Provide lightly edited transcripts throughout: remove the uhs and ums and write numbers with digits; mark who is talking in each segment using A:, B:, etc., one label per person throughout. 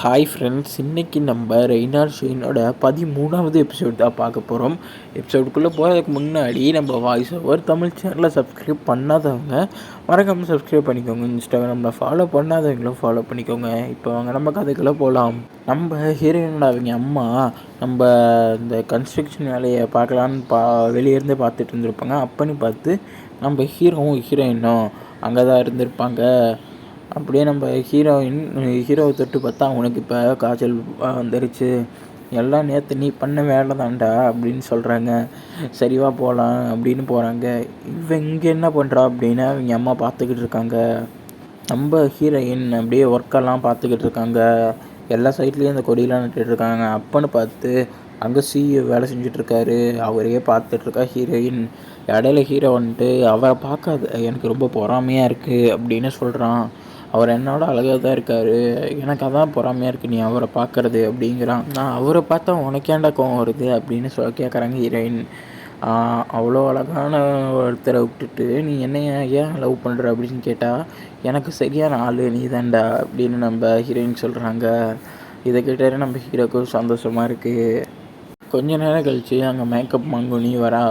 A: Hi friends, இன்றைக்கி நம்ம ரெய்னார் ஷெயினோட 13வது episode தான் பார்க்க போகிறோம். எபிசோடுக்குள்ளே போகிறதுக்கு முன்னாடி நம்ம வாய்ஸ் ஓவர் தமிழ் சேனலை சப்ஸ்கிரைப் பண்ணாதவங்க மறக்காமல் சப்ஸ்கிரைப் பண்ணிக்கோங்க. இன்ஸ்டாகிராமில் ஃபாலோ பண்ணாதவங்களும் ஃபாலோ பண்ணிக்கோங்க. இப்போ அவங்க நம்ம கதைக்குள்ளே போகலாம். நம்ம ஹீரோயினோட அவங்க அம்மா நம்ம இந்த கன்ஸ்ட்ரக்ஷன் வேலையை பார்க்கலான்னு வெளியேருந்து பார்த்துட்டு இருந்திருப்பாங்க. அப்போன்னு பார்த்து நம்ம ஹீரோயினும் அங்கே தான் இருந்திருப்பாங்க. அப்படியே நம்ம ஹீரோவை தொட்டு பார்த்தா அவனுக்கு இப்போ காய்ச்சல் வந்துருச்சு. எல்லாம் நேற்று நீ பண்ண வேலை தான்டா அப்படின்னு சொல்கிறாங்க. சரிவா போகலாம் அப்படின்னு போகிறாங்க. இவன் இங்கே என்ன பண்ணுறா அப்படின்னு அவங்க அம்மா பார்த்துக்கிட்டு இருக்காங்க. நம்ம ஹீரோயின் அப்படியே ஒர்க்கெல்லாம் பார்த்துக்கிட்டு இருக்காங்க. எல்லா சைட்லேயும் அந்த கொடியெலாம் நட்டுட்ருக்காங்க. அப்போன்னு பார்த்து அங்கே சிஇஓ வேலை செஞ்சிட்ருக்காரு. அவரையே பார்த்துட்ருக்கா ஹீரோயின். இடையில ஹீரோ வந்துட்டு அவரை பார்க்காத எனக்கு ரொம்ப பொறாமையாக இருக்குது அப்படின்னு சொல்கிறான். அவர் என்னோட அழகாக தான் இருக்கார், எனக்கு அதான் பொறாமையாக இருக்குது நீ அவரை பார்க்குறது அப்படிங்கிறான். நான் அவரை பார்த்தா உனக்கேண்டா கோவம் வருது அப்படின்னு கேட்குறாங்க ஹீரோயின். அவ்வளோ அழகான ஒருத்தரை விட்டுட்டு நீ என்னைய ஏன் லவ் பண்ணுற அப்படின்னு கேட்டால் எனக்கு சரியான ஆள் நீ தான்டா அப்படின்னு நம்ம ஹீரோயின் சொல்கிறாங்க. இதை கேட்டாரு நம்ம ஹீரோக்கும் சந்தோஷமாக இருக்குது. கொஞ்ச நேரம் கழித்து அங்கே மேக்கப் மங்குனி வரா.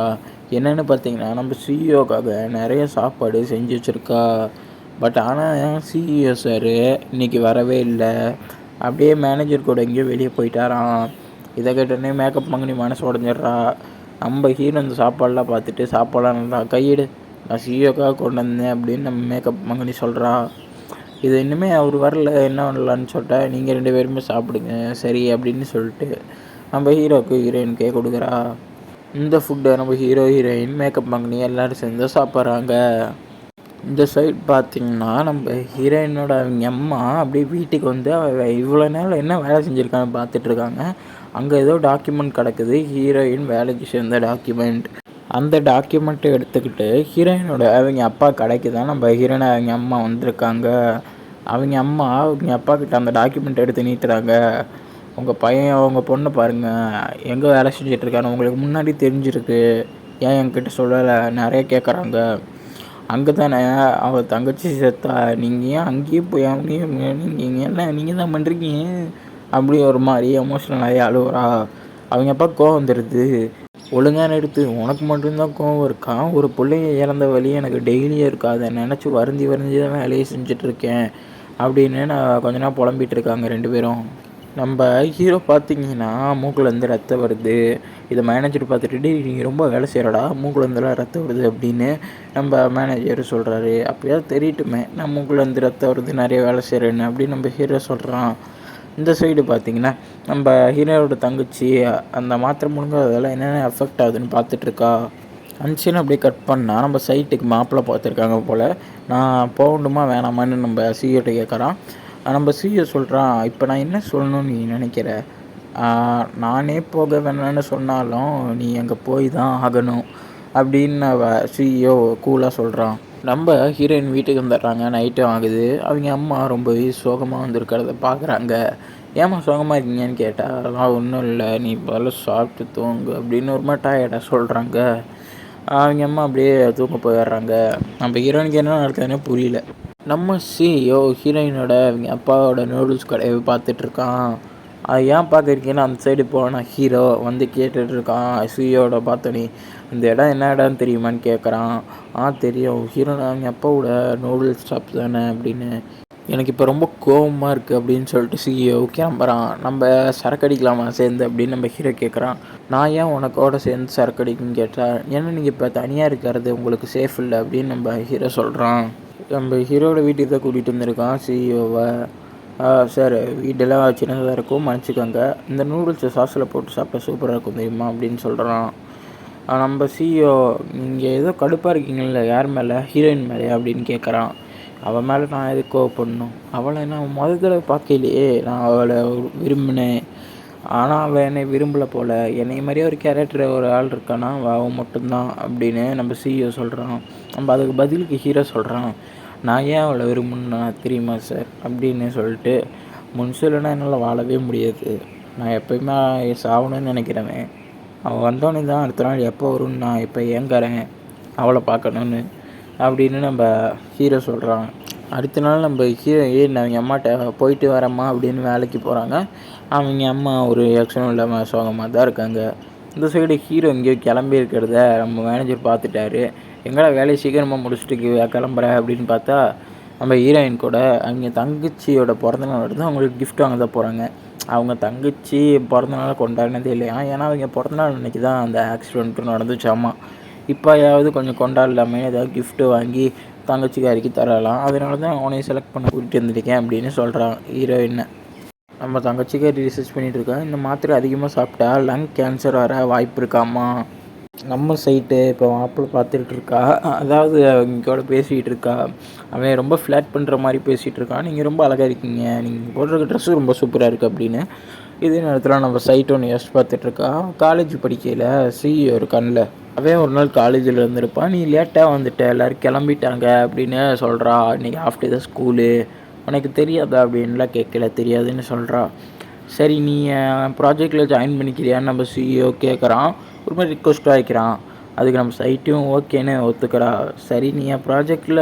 A: என்னென்னு பார்த்தீங்கன்னா நம்ம சிஇஓக்காக நிறைய சாப்பாடு செஞ்சு வச்சுருக்கா. பட் ஆனால் சிஇஓ சார் இன்றைக்கி வரவே இல்லை. அப்படியே மேனேஜர் கூட எங்கேயோ வெளியே போயிட்டாராம். இதை கேட்டோடனே மேக்கப் மங்கனி மனசு உடஞ்சிட்றா. நம்ம ஹீரோ அந்த சாப்பாடெலாம் பார்த்துட்டு சாப்பாடெலாம் நல்லா கையிடு நான் சிஇஓக்காக கொண்டு வந்தேன் அப்படின்னு நம்ம மேக்கப் மங்கனி சொல்கிறா. இது இன்னுமே அவர் வரல என்ன பண்ணலான்னு சொல்லிட்டா நீங்கள் 2 பேருமே சாப்பிடுங்க சரி அப்படின்னு சொல்லிட்டு நம்ம ஹீரோவுக்கு ஹீரோயினுக்கே கொடுக்குறா. இந்த ஃபுட்டை நம்ம ஹீரோயின் மேக்கப் மங்கனி எல்லோரும் சேர்ந்து சாப்பிட்றாங்க. இந்த சைட் பார்த்திங்கன்னா நம்ம ஹீரோயினோட அவங்க அம்மா அப்படியே வீட்டுக்கு வந்து இவ்வளோ நேரம் என்ன வேலை செஞ்சுருக்கான்னு பார்த்துட்ருக்காங்க. அங்கே ஏதோ டாக்குமெண்ட் கிடக்குது, ஹீரோயின் வேலைக்கு சேர்ந்த டாக்குமெண்ட். அந்த டாக்குமெண்ட்டை எடுத்துக்கிட்டு ஹீரோயினோட அவங்க அப்பா கடைக்கு தான் நம்ம ஹீரோயினை அவங்க அம்மா வந்திருக்காங்க. அவங்க அம்மா அவங்க அப்பா கிட்ட அந்த டாக்குமெண்ட் எடுத்து நீட்டுறாங்க. உங்கள் பையன் உங்கள் பொண்ணை பாருங்கள் எங்கே வேலை செஞ்சிட்ருக்கான்னு உங்களுக்கு முன்னாடி தெரிஞ்சிருக்கு, ஏன் என்கிட்ட சொல்லலை நிறைய கேட்குறாங்க. அங்கே தானே அவள் தங்கச்சி செத்தா, நீங்கள் ஏன் அங்கேயே போய் நீங்கள் தான் பண்ணுறீங்க அப்படி ஒரு மாதிரி எமோஷ்னலாகி அழுவுறா. அவங்க அப்பா கோவம் வந்துடுது. ஒழுங்கான எடுத்து உனக்கு மட்டும்தான் கோவம் இருக்கா, ஒரு பிள்ளைய இறந்த வழி எனக்கு டெய்லியும் இருக்கா, அதை நினச்சி வருந்தி தான் வேலையை செஞ்சிட்ருக்கேன் அப்படின்னு நான் கொஞ்ச நாள் புலம்பிகிட்டு இருக்காங்க 2 பேரும். நம்ம ஹீரோ பார்த்திங்கன்னா மூக்குலேருந்து ரத்தம் வருது. இதை மேனேஜர் பார்த்துட்டு நீங்கள் ரொம்ப வேலை செய்கிறடா மூக்குலேருந்துலாம் ரத்தம் வருது அப்படின்னு நம்ம மேனேஜர் சொல்கிறாரு. அப்படியாவது தெரியட்டுமே நான் மூக்குலேருந்து ரத்தம் வருது நிறைய வேலை செய்கிறேன்னு அப்படின்னு நம்ம ஹீரோ சொல்கிறான். இந்த சைடு பார்த்திங்கன்னா நம்ம ஹீரோவோட தங்கச்சி அந்த மாத்திரை முழுங்க அதெல்லாம் என்னென்ன எஃபெக்ட் ஆகுதுன்னு பார்த்துட்ருக்கா. அன்சீன் அப்படியே கட் பண்ணால் நம்ம சைட்டுக்கு மாப்பிள்ளை பார்த்துருக்காங்க போல். நான் போகணுமா வேணாமான்னு நம்ம சிஇஓட்ட கேட்குறான். நம்ம சிஇஓ சொல்கிறான், இப்போ நான் என்ன சொல்லணும்னு நீ நினைக்கிற, நானே போக வேணான்னு சொன்னாலும் நீ அங்கே போய் தான் ஆகணும் அப்படின்னு சிஇஓ கூலாக சொல்கிறான். நம்ம ஹீரோயின் வீட்டுக்கு வந்துடுறாங்க. நைட்டும் ஆகுது. அவங்க அம்மா ரொம்பவே சோகமாக வந்திருக்கிறத பார்க்குறாங்க. ஏம்மா சோகமாக இருக்கீங்கன்னு கேட்டால் அதெல்லாம் ஒன்றும் இல்லை நீ முதல்ல சாப்பிட்டு தூங்கு அப்படின்னு ஒரு மாதிரி டயர்டாக சொல்கிறாங்க. அவங்க அம்மா அப்படியே தூங்க போயிடுறாங்க. நம்ம ஹீரோயினுக்கு என்ன நடக்குதுன்னு புரியல. நம்ம சிஇஓ ஹீரோயினோட அவங்க அப்பாவோட நூடுல்ஸ் கடையை பார்த்துட்ருக்கான். அது ஏன் பார்க்குறீங்கன்னு அந்த சைடு போனால் ஹீரோ வந்து கேட்டுட்ருக்கான். சிஇஓட பார்த்தோன்னே இந்த இடம் என்ன இடம்னு தெரியுமான்னு கேட்குறான். தெரியும், ஹீரோ அவங்க அப்பாவோட நூடுல்ஸ் ஷாப் தானே அப்படின்னு. எனக்கு இப்போ ரொம்ப கோபமாக இருக்குது அப்படின்னு சொல்லிட்டு சிஇஓ கிளம்புறான். நம்ம சரக்கு அடிக்கலாமா சேர்ந்து அப்படின்னு நம்ம ஹீரோ கேட்குறான். நான் ஏன் உனக்கோட சேர்ந்து சரக்கு அடிக்குன்னு கேட்டால் ஏன்னா நீங்கள் இப்போ தனியாக இருக்கிறது உங்களுக்கு சேஃப் இல்லை அப்படின்னு நம்ம ஹீரோ சொல்கிறான். நம்ம ஹீரோட வீட்டுக்கு தான் கூட்டிகிட்டு வந்திருக்கான் சிஇஓவை. சார் வீட்டெல்லாம் சின்னதாக இருக்கும் மன்னிச்சிக்கோங்க, இந்த நூடுல்ஸை சாஸில் போட்டு சாப்பிட்டா சூப்பராக இருக்கும் தெரியுமா அப்படின்னு சொல்கிறான். நம்ம சிஇஓ நீங்கள் ஏதோ கடுப்பாக இருக்கீங்கள யார் மேலே, ஹீரோயின் மேலே அப்படின்னு கேட்குறான். அவள் மேலே நான் எதுக்கு கோவப்படணும், அவளை நான் முதல் தடவை பார்க்கலையே, நான் அவளை விரும்பினேன், ஆனால் அவள் என்னை விரும்பலை போல், என்னை மாதிரியே ஒரு கேரக்டர் ஒரு ஆள் இருக்கானா அவன் மட்டும்தான் அப்படின்னு நம்ம சிஇஓ சொல்கிறான். நம்ம அதுக்கு பதிலுக்கு ஹீரோ சொல்கிறான், நான் ஏன் அவளை விரும்புனா தெரியுமா சார் அப்படின்னு சொல்லிட்டு, முன்சிலனா என்னால் வாழவே முடியாது, நான் எப்போயுமே சாகணும்னு நினைக்கிறவன், அவள் வந்தோடனே தான் அடுத்த நாள் எப்போ வரும்னு நான் இப்போ ஏங்கிறேன் அவளை பார்க்கணுன்னு அப்படின்னு நம்ம ஹீரோ சொல்கிறான். அடுத்த நாள் நம்ம ஹீரோயின் அவங்க அம்மாட்ட போயிட்டு வரேம்மா அப்படின்னு வேலைக்கு போகிறாங்க. அவங்க அம்மா ஒரு ரியாக்ஷனும் இல்லாமல் சோகமாக தான் இருக்காங்க. இந்த சைடு ஹீரோ எங்கேயோ கிளம்பி இருக்கிறத நம்ம மேனேஜர் பார்த்துட்டாரு. எங்கடா வேலையை சீக்கிரமாக முடிச்சுட்டு கிளம்புற அப்படின்னு பார்த்தா, நம்ம ஹீரோயின் கூட அவங்க தங்கச்சியோட பிறந்தநாள் வருது, அவங்களுக்கு கிஃப்ட் வாங்க தான் போகிறாங்க. அவங்க தங்கச்சி பிறந்தநாளை கொண்டாடினதே இல்லையா, ஏன்னா அவங்க பிறந்தநாள் அன்றைக்கி தான் அந்த ஆக்சிடென்ட்டும் நடந்துச்சாமா. இப்போயாவது கொஞ்சம் கொண்டாடலாமே, ஏதாவது கிஃப்ட்டு வாங்கி தங்கச்சிக்காரிக்கு தரலாம், அதனால தான் அவனையும் செலக்ட் பண்ண கூட்டிகிட்டு வந்துருக்கேன் அப்படின்னு சொல்கிறான் ஹீரோயினை. நம்ம தங்கச்சிக்காரி ரிசர்ச் பண்ணிகிட்ருக்கா, இந்த மாத்திரை அதிகமாக சாப்பிட்டா லங் கேன்சர் வர வாய்ப்பு இருக்காமா. நம்ம சைட்டு இப்போ மாப்பிள்ளை பார்த்துட்டு இருக்கா, அதாவது அவங்க கூட பேசிகிட்டு இருக்கா. அவன் ரொம்ப ஃப்ளாட் பண்ணுற மாதிரி பேசிகிட்டு இருக்கான், நீங்கள் ரொம்ப அழகாக இருக்கீங்க, நீங்கள் போடுற ட்ரெஸ்ஸு ரொம்ப சூப்பராக இருக்குது அப்படின்னு. இதே நேரத்தில் நம்ம சைட் ஒன்று யோசிச்சு பார்த்துட்ருக்கா. காலேஜ் படிக்கையில் ஒரு கண்ணில் அவன் ஒரு நாள் காலேஜில் இருந்திருப்பான். நீ லேட்டாக வந்துட்ட, எல்லோரும் கிளம்பிட்டாங்க அப்படின்னு சொல்கிறா. இன்றைக்கி ஆஃப் டே தான் ஸ்கூலு, உனக்கு தெரியாதா அப்படின்லாம் கேட்கல. தெரியாதுன்னு சொல்கிறா. சரி நீ ப்ராஜெக்டில் ஜாயின் பண்ணிக்கிறியான்னு நம்ம சிஇஓ கேட்குறான். ஒரு மாதிரி ரிக்வஸ்ட்டாக வைக்கிறான். அதுக்கு நம்ம சைட்டும் ஓகேன்னு ஒத்துக்கிறா. சரி நீ என் ப்ராஜெக்டில்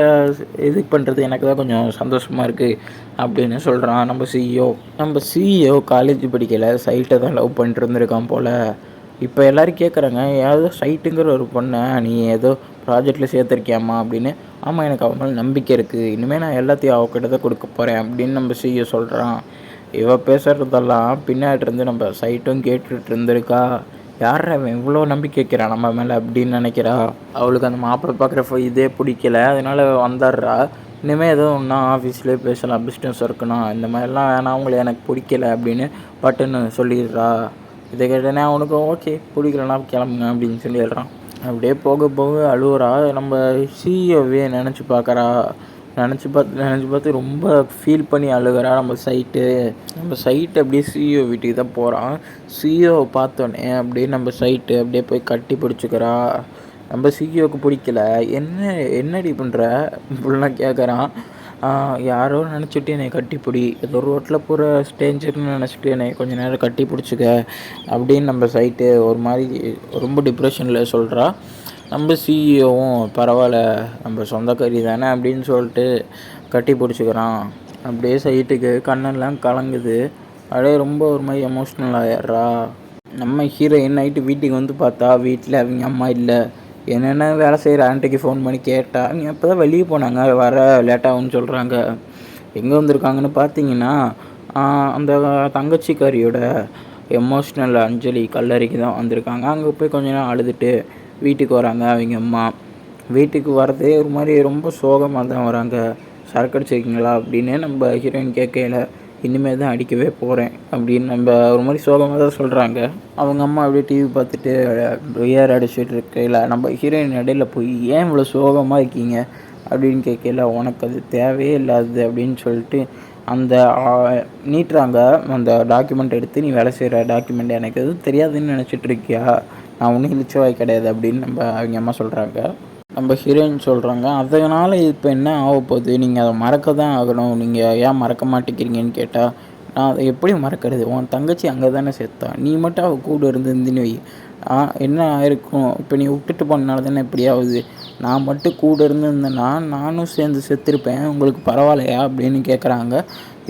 A: இது பண்ணுறது எனக்கு தான் கொஞ்சம் சந்தோஷமாக இருக்குது அப்படின்னு சொல்கிறான் நம்ம சிஇஓ காலேஜ் படிக்கல, சைட்டை தான் லவ் பண்ணிட்டு இருந்திருக்கான் போல். இப்போ எல்லோரும் கேட்குறாங்க, ஏதோ சைட்டுங்கிற ஒரு பொண்ணை நீ ஏதோ ப்ராஜெக்டில் சேர்த்துருக்கியாம்மா அப்படின்னு. ஆமாம், எனக்கு அவன் மேலே நம்பிக்கை இருக்குது, இனிமேல் நான் எல்லாத்தையும் அவகிட்ட தான் கொடுக்க போகிறேன் அப்படின்னு நம்ம சிஇஓ சொல்கிறான். இவ பேசுகிறதெல்லாம் பின்னாடி இருந்து நம்ம சைட்டும் கேட்டுட்டு இருந்திருக்கா. யார் அவன் இவ்வளோ நம்பிக்கை வைக்கிறான் நம்ம மேலே அப்படின்னு நினைக்கிறா. அவளுக்கு அந்த மாப்பிள்ளை பார்க்குற இதே பிடிக்கல, அதனால் வந்துடுறா. இனிமேல் எதுவும் ஒன்றா ஆஃபீஸ்லேயே பேசலாம், பிஸ்னஸ் இருக்குன்னா இந்த மாதிரிலாம் வேணாம், அவங்கள எனக்கு பிடிக்கல அப்படின்னு பட்டுன்னு சொல்லிடுறா. இதை கேட்டேன்னா அவனுக்கு ஓகே பிடிக்கலன்னா கிளம்புங்க அப்படின்னு சொல்லிடுறான். அப்படியே போக போக அழுவுறா. நம்ம சிஇஓவே நினச்சி பார்த்து ரொம்ப ஃபீல் பண்ணி அழுகிறா. நம்ம சைட்டு அப்படியே சிஇஓ வீட்டுக்கு தான் போகிறான். சிஇஓவை பார்த்தோன்னே அப்படியே நம்ம சைட்டு அப்படியே போய் கட்டி பிடிச்சிக்கிறா. நம்ம சிஇஓவுக்கு பிடிக்கல. என்னடி பண்ணுற இப்படிலாம் கேட்குறான். யாரோ நினச்சிட்டு என்னை கட்டிப்பிடி, ஏதோ ரோட்டில் போகிற ஸ்டேஞ்சர்னு நினச்சிட்டு என்னை கொஞ்சம் நேரம் கட்டி பிடிச்சிக்க அப்படின்னு நம்ம சைட்டு ஒரு மாதிரி ரொம்ப டிப்ரெஷனில் சொல்கிறா. நம்ம சிஇஓவும் பரவாயில்ல நம்ம சொந்தக்காரி தானே அப்படின்னு சொல்லிட்டு கட்டி பிடிச்சிக்கிறான். அப்படியே சைட்டுக்கு கண்ணெல்லாம் கலங்குது. அப்படியே ரொம்ப ஒரு மாதிரி எமோஷ்னல் ஆகிடுறா. நம்ம ஹீரோயின் நைட்டு வீட்டுக்கு வந்து பார்த்தா வீட்டில் அவங்க அம்மா இல்லை. என்னென்ன வேலை செய்கிற ஆண்ட்டிக்கு ஃபோன் பண்ணி கேட்டால் நீ அப்போ தான் வெளியே போனாங்க, வர லேட்டாகும்னு சொல்கிறாங்க. எங்கே வந்திருக்காங்கன்னு பார்த்தீங்கன்னா அந்த தங்கச்சிக்காரியோட எமோஷ்னல் அஞ்சலி கல்லறைக்கு தான் வந்திருக்காங்க. அங்கே போய் கொஞ்ச நேரம் அழுதுட்டு வீட்டுக்கு வராங்க அவங்க அம்மா. வீட்டுக்கு வரதே ஒரு மாதிரி ரொம்ப சோகமாக தான் வராங்க. சரக்கு அடிச்சிருக்கீங்களா அப்படின்னு நம்ம ஹீரோயின் கேட்கல. இனிமேல் தான் அடிக்கவே போகிறேன் அப்படின்னு நம்ம ஒரு மாதிரி சோகமாக தான் சொல்கிறாங்க. அவங்க அம்மா அப்படியே டிவி பார்த்துட்டு ஏர் அடிச்சுட்டு இருக்கையில் நம்ம ஹீரோயின் இடையில போய் ஏன் இவ்வளோ சோகமாக இருக்கீங்க அப்படின்னு கேட்கல. உனக்கு அது தேவையே இல்லாது அப்படின்னு சொல்லிட்டு அந்த நீட்டுறாங்க. அந்த டாக்குமெண்ட் எடுத்து நீ வேலை செய்கிற டாக்குமெண்ட் எனக்கு எதுவும் தெரியாதுன்னு நினச்சிட்டு இருக்கியா, நான் ஒன்றும் இழிச்சவாய் கிடையாது அப்படின்னு நம்ம அவங்க அம்மா சொல்கிறாங்க. நம்ம ஹீரோயின் சொல்கிறாங்க, அதனால் இப்போ என்ன ஆக போகுது, நீங்கள் அதை மறக்க தான் ஆகணும், நீங்கள் ஏன் மறக்க மாட்டேங்கிறீங்கன்னு கேட்டால், நான் அதை எப்படி மறக்கிறது, உன் தங்கச்சி அங்கே தானே செத்தா, நீ மட்டும் அவள் கூட இருந்துன்னு வை, என்ன ஆயிருக்கும், இப்போ நீ விட்டுட்டு போனால தானே இப்படி ஆகுது, நான் மட்டும் கூட இருந்திருந்தேன்னா நானும் சேர்ந்து செத்துருப்பேன், உங்களுக்கு பரவாயில்லையா அப்படின்னு கேட்குறாங்க.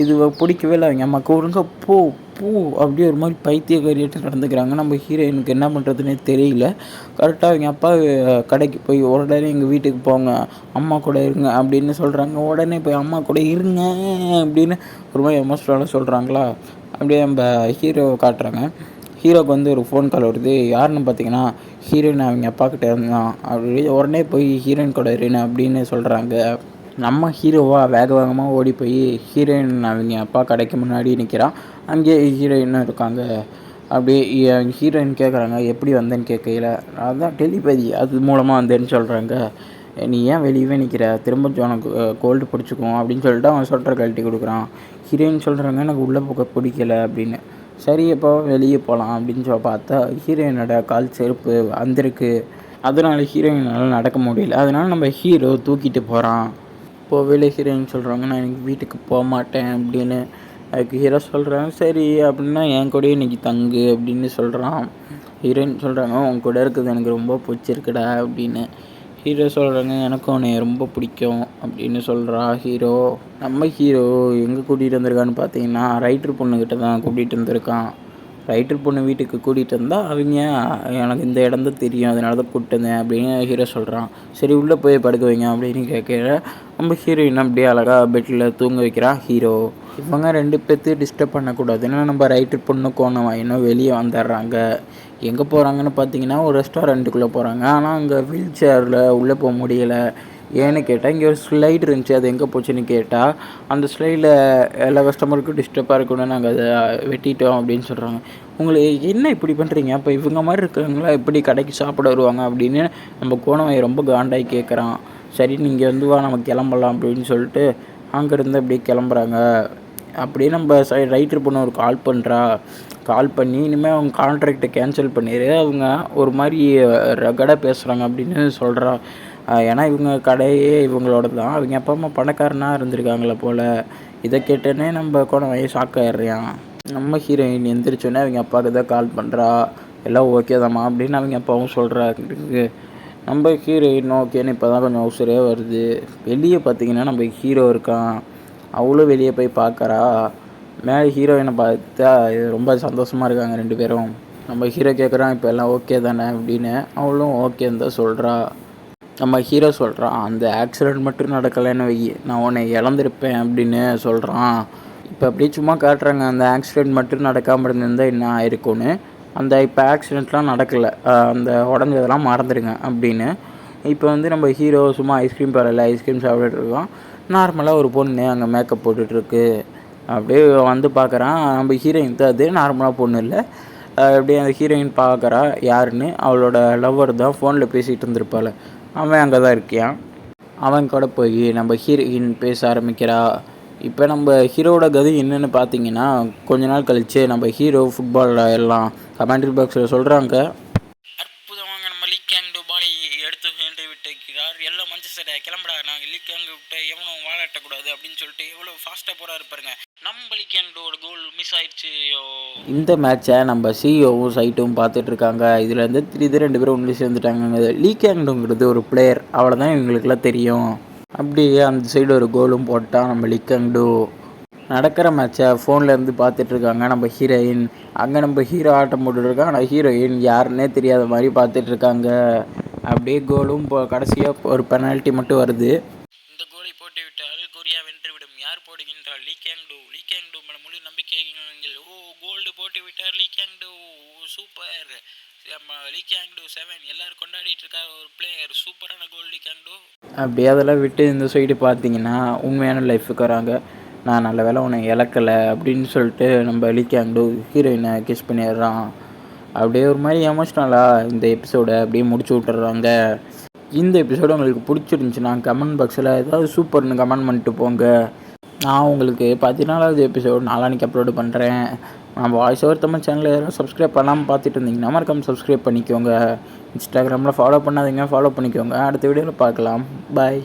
A: இது பிடிக்கவே இல்லை அவங்க அம்மாவுக்கு. ஒழுங்க பூ அப்படியே ஒரு மாதிரி பைத்தியக்காரிட்டு நடந்துக்கிறாங்க. நம்ம ஹீரோயினுக்கு என்ன பண்ணுறதுனே தெரியல. கரெக்டாக அவங்க அப்பா கடைக்கு போய் உடனே எங்கள் வீட்டுக்கு போங்க, அம்மா கூட இருங்க அப்படின்னு சொல்கிறாங்க. உடனே போய் அம்மா கூட இருங்க அப்படின்னு ஒரு மாதிரி எமோஷ்னலாக சொல்கிறாங்களா. அப்படியே நம்ம ஹீரோவை காட்டுறாங்க. ஹீரோவுக்கு வந்து ஒரு ஃபோன் கால் வருது. யாருன்னு பார்த்தீங்கன்னா ஹீரோயின் அவங்க அப்பா கிட்டே இருந்தான். அப்படி உடனே போய் ஹீரோயின் கூட இருன்னு அப்படின்னு சொல்கிறாங்க. நம்ம ஹீரோவாக வேகமாக ஓடி போய் ஹீரோயின் அவங்க அப்பா கடைக்கு முன்னாடி நிற்கிறான். அங்கேயே ஹீரோயினும் இருக்காங்க. அப்படியே ஹீரோயின் கேட்குறாங்க எப்படி வந்தேன்னு கேட்கல. அதுதான் டெலிபதி அது மூலமாக வந்தேன்னு சொல்கிறாங்க. நீ ஏன் வெளியவே நிற்கிற, திரும்ப உனக்கு கோல்டு பிடிச்சிக்கும் அப்படின்னு சொல்லிட்டு அவன் சொல்கிற கழட்டி கொடுக்குறான். ஹீரோயின் சொல்கிறாங்க எனக்கு உள்ளே போக பிடிக்கல அப்படின்னு. சரி எப்போ வெளியே போகலாம் அப்படின்னு சொல்லி பார்த்தா ஹீரோயினோட கால் செருப்பு வந்திருக்கு. அதனால் ஹீரோயினால் நடக்க முடியல. அதனால் நம்ம ஹீரோ தூக்கிட்டு போகிறான். போகவே ஹீரோயின் சொல்கிறாங்க நான் எனக்கு வீட்டுக்கு போக மாட்டேன் அப்படின்னு. அதுக்கு ஹீரோ சொல்கிறாங்க சரி அப்படின்னா என் கூடயே இன்றைக்கி தங்கு அப்படின்னு சொல்கிறான். ஹீரோயின் சொல்கிறாங்க உன் கூட இருக்கிறது எனக்கு ரொம்ப பிடிச்சிருக்குடா அப்படின்னு. ஹீரோ சொல்கிறாங்க, எனக்கும் உன்னை ரொம்ப பிடிக்கும் அப்படின்னு சொல்கிறா ஹீரோ. நம்ம ஹீரோ எங்கே கூட்டிகிட்டு வந்திருக்கான்னு பார்த்தீங்கன்னா, ரைட்டர் பொண்ணுக்கிட்ட தான் கூட்டிகிட்டு வந்திருக்கான். ரைட்டர் பொண்ணு வீட்டுக்கு கூட்டிகிட்டு வந்தால் அவங்க, எனக்கு இந்த இடம் தான் தெரியும், அதனால தான் கூப்பிட்டு வந்தேன் அப்படின்னு ஹீரோ சொல்கிறான். சரி உள்ளே போய் படுக்க வைங்க அப்படின்னு கேட்குற நம்ம ஹீரோயின் அப்படியே அழகாக பெட்டில் தூங்க வைக்கிறான் ஹீரோ. இவங்க 2 பேர்த்தையும் டிஸ்டர்ப் பண்ணக்கூடாதுன்னு நம்ம ரைட்டர் பொண்ணு கோணம் இன்னும் வெளியே வந்துடுறாங்க. எங்கே போகிறாங்கன்னு பார்த்தீங்கன்னா, ஒரு ரெஸ்டாரண்ட்டுக்குள்ளே போகிறாங்க. ஆனால் அங்கே வீல் சேரில் உள்ளே போக முடியலை. ஏன்னு கேட்டால், இங்கே ஒரு ஸ்லைடு இருந்துச்சு, அது எங்கே போச்சுன்னு கேட்டால், அந்த ஸ்லைடில் எல்லா கஸ்டமருக்கும் டிஸ்டர்பாக இருக்கணும்னு நாங்கள் அதை வெட்டிட்டோம் அப்படின்னு சொல்கிறாங்க. உங்களுக்கு என்ன இப்படி பண்ணுறீங்க? அப்போ இவங்க மாதிரி இருக்கிறவங்களா எப்படி கடைக்கு சாப்பிட வருவாங்க அப்படின்னு நம்ம கோணவை ரொம்ப காண்டாகி கேட்குறான். சரி நீங்கள் வந்து வா நம்ம கிளம்பலாம் அப்படின்னு சொல்லிட்டு அங்கேருந்து அப்படியே கிளம்புறாங்க. அப்படியே நம்ம ரைட்டர் பொண்ணு ஒரு கால் பண்ணுறா. கால் பண்ணி இனிமேல் அவங்க கான்ட்ராக்டை கேன்சல் பண்ணிடு, அவங்க ஒரு மாதிரி ரகடாக பேசுகிறாங்க அப்படின்னு சொல்கிறா. ஏன்னா இவங்க கடையே இவங்களோட தான், அவங்க அப்பா அம்மா பணக்காரனாக இருந்திருக்காங்களே போல். இதை கேட்டோன்னே நம்ம கோணம் ஷாக்காயிடுறான். நம்ம ஹீரோயின் எந்திரிச்சோன்னே அவங்க அப்பாவுக்கு தான் கால் பண்ணுறா. எல்லாம் ஓகே தாம்மா அப்படின்னு அவங்க அப்பாவும் சொல்கிறாங்க. நம்ம ஹீரோயின் ஓகேன்னு இப்போ தான் கொஞ்சம் அவசரே வருது. வெளியே பார்த்தீங்கன்னா நம்ம ஹீரோ இருக்கான். அவளும் வெளியே போய் பார்க்குறா. மேலே ஹீரோயினை பார்த்தா ரொம்ப சந்தோஷமாக இருக்காங்க 2 பேரும். நம்ம ஹீரோ கேட்குறான், இப்போ எல்லாம் ஓகே தானே அப்படின்னு. அவளும் ஓகேன்னு தான் சொல்கிறா. நம்ம ஹீரோ சொல்கிறான், அந்த ஆக்சிடெண்ட் மட்டும் நடக்கலைன்னு வை, நான் உன்னை இழந்திருப்பேன் அப்படின்னு சொல்கிறான். இப்போ அப்படியே சும்மா காட்டுறாங்க, அந்த ஆக்சிடெண்ட் மட்டும் நடக்காமல் இருந்திருந்தால் என்ன ஆயிருக்கும்னு. அந்த இப்போ ஆக்சிடெண்ட்லாம் நடக்கலை, அந்த உடஞ்சதெல்லாம் மறந்துடுங்க அப்படின்னு. இப்போ வந்து நம்ம ஹீரோ சும்மா ஐஸ்கிரீம் பார்லரில் ஐஸ்கிரீம் சாப்பிட்டுட்டு இருக்கோம். நார்மலாக ஒரு பொண்ணு அங்கே மேக்கப் போட்டுட்ருக்கு. அப்படியே வந்து பார்க்குறான், நம்ம ஹீரோயின் தான் அது, நார்மலாக பொண்ணு இல்லை. அப்படியே அந்த ஹீரோயின் பார்க்குறா யாருன்னு. அவளோட லவ்வர் தான் ஃபோனில் பேசிகிட்டு இருந்திருப்பாள். அவன் அங்கே தான் இருக்கியான். அவன் கூட போய் நம்ம ஹீரோயின் பேச ஆரம்பிக்கிறா. இப்போ நம்ம ஹீரோவோட கதை என்னென்னு பார்த்தீங்கன்னா, கொஞ்ச நாள் கழித்து நம்ம ஹீரோ ஃபுட்பாலில் எல்லாம் கமெண்ட்ரி பாக்ஸில் சொல்கிறாங்க, அற்புதமாக நம்ம லீக் கேங்டு பாலை எடுத்து சென்று விட்டுக்கிறார், எல்லாம் மஞ்சள் சட்டை கிளம்புடா, நாங்கள் லீக் கேங்கு விட்டு எவனும் வாழாட்டக்கூடாது அப்படின்னு சொல்லிட்டு எவ்வளோ ஃபாஸ்ட்டாக போகிறா இருப்பாருங்க. நம்ம லீக் கேங்கோட கோல் மிஸ் ஆயிடுச்சு. இந்த மேட்சை நம்ம சிஇஓவும் சைட்டும் பார்த்துட்ருக்காங்க. இதுலேருந்து 2 பேரும் ஒன்று சேர்ந்துட்டாங்க. லீக் கேங்டுங்கிறது ஒரு பிளேயர், அவ்வளோ தான் இவங்களுக்குலாம் தெரியும். அப்படியே அந்த சைடு ஒரு கோலும் போட்டால் நம்ம லீக் கேங்டு. நடக்கிற மேட்சை ஃபோன்லேருந்து பார்த்துட்ருக்காங்க நம்ம ஹீரோயின். அங்கே நம்ம ஹீரோ ஆட்டம் போட்டுட்ருக்கான், ஆனால் ஹீரோயின் யாருன்னே தெரியாத மாதிரி பார்த்துட்ருக்காங்க. அப்படியே கோலும் கடைசியாக ஒரு பெனால்ட்டி மட்டும் வருது. இந்த கோலை போட்டுவிட்டால் கொரியா வென்றுவிடும். யார் போடுகின்றால் லீக் கேங்டு. லீக் கேங்டு மேலே முழு நம்பிக்கை. ஓ கோல்டு போட்டு விட்டார் லீக் கேங்டு, சூப்பர். நம்ம லீக் கேங்டு 7 எல்லோரும் கொண்டாடிட்டு இருக்கார், ஒரு பிளேயர், சூப்பரான கோல் லீக் கேங்டு. அப்படியே அதெல்லாம் விட்டு இந்த சைடு பார்த்தீங்கன்னா உண்மையான லைஃபுக்கு வராங்க. நான் நல்ல வேலை உன்னை இழக்கலை அப்படின்னு சொல்லிட்டு நம்ம லீக் கேங்டு ஹீரோயினை கிஸ் பண்ணிடுறான். அப்படியே ஒரு மாதிரி எமோஷ்னலாக இந்த எபிசோடை அப்படியே முடிச்சு விட்டுறாங்க. இந்த எபிசோடு உங்களுக்கு பிடிச்சிருந்துச்சுன்னா கமெண்ட் பாக்ஸில் ஏதாவது சூப்பர்னு கமெண்ட் பண்ணிட்டு போங்க. நான் உங்களுக்கு 14வது எபிசோடு நாளான்னைக்கு அப்லோடு பண்ணுறேன். நம்ம வாய்ஸ் ஓவர் தமிழ் சேனலில் யாரும் சப்ஸ்கிரைப் பண்ணாமல் பார்த்துட்டு இருந்தீங்கன்னா மறக்காம சப்ஸ்கிரைப் பண்ணிக்கோங்க. இன்ஸ்டாகிராமில் ஃபாலோ பண்ணாதீங்க, ஃபாலோ பண்ணிக்கோங்க. அடுத்த வீடியோவில் பார்க்கலாம். பாய்.